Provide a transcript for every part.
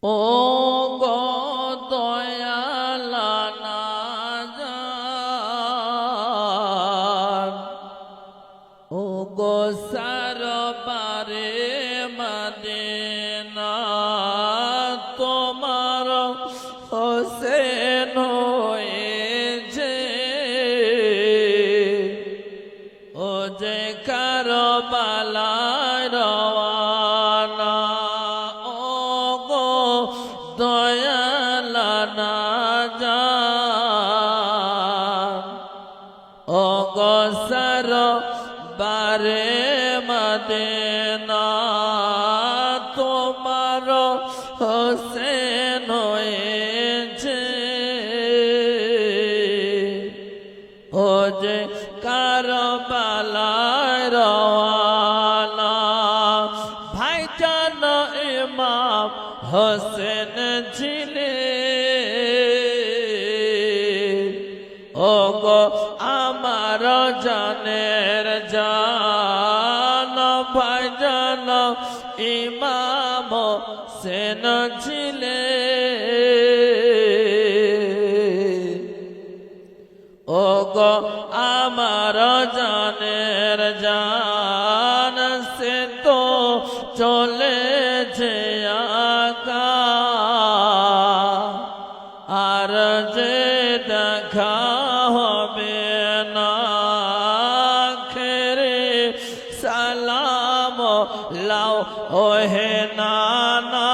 ও গো দয়ালা না যান, ও গো সারবারে মদিনা, তোমার হোসেন হয়েছে ও যে কারবালায় রওয়ানা। ও গো দয়ালা না যান, ও গো সারবারে মদিনা, তোমার হোসেন হয়েছে ও যে কারবালায় রওয়ানা। ভাইজান ইমাম হোসেন ছিলেন ও গো আমার জানের জান, ভাইজান ইমাম হোসেন ছিলেন ও গো আমার জানের জান, সে তো চলেছে আকা, আর যে দেখা হবে না খেরে সালাম লাও ওহে নানা,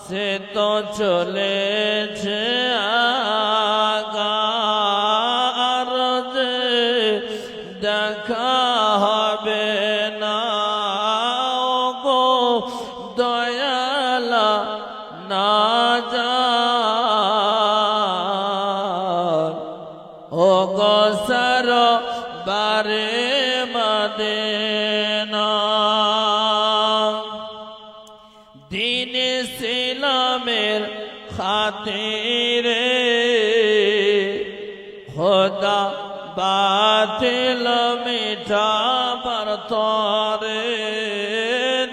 সে তো চলেছে আগা, আর যে দেখা হবে না। ও গো দয়ালা না যান, ও গো সারবারে মদিনা। দ্বীন ইসলামের খাতিরে খোদা বাতিল মিটাবার তরে,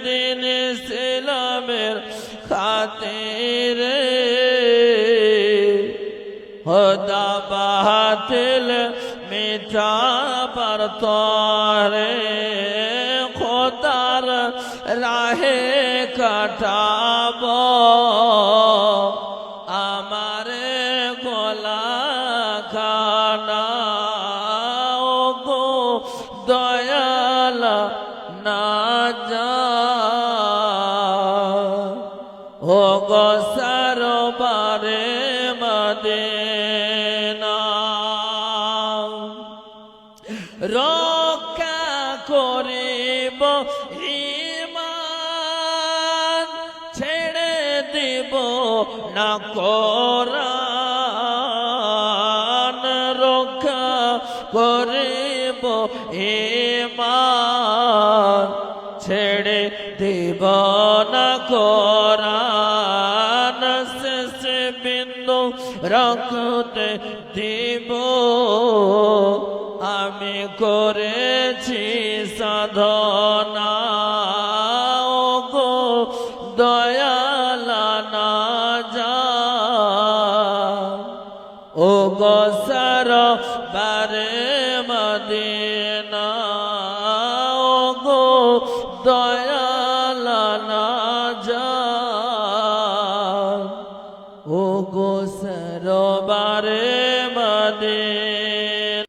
দ্বীন ইসলামের খাতিরে খোদা বাতিল মিটাবার তরে, খোদার রাহে কাটাব আমারে গলা খানা। ও গো দয়ালা না যান, ও গো সারবারে মদিনা, রক্ষা করিব ঈমান, ছেড়ে দিব না কোরআন, রক্ষা করিব ঈমান, ছেড়ে দিব না কোরআন, শেষ বিন্দু রক্তে দিব আমি করেছি সাধনা। ও গো দয়ালা না যান, ও গো সারবারে মদিনা, ও গো দয়ালা না যান, ও গো সারবারে মদিনা।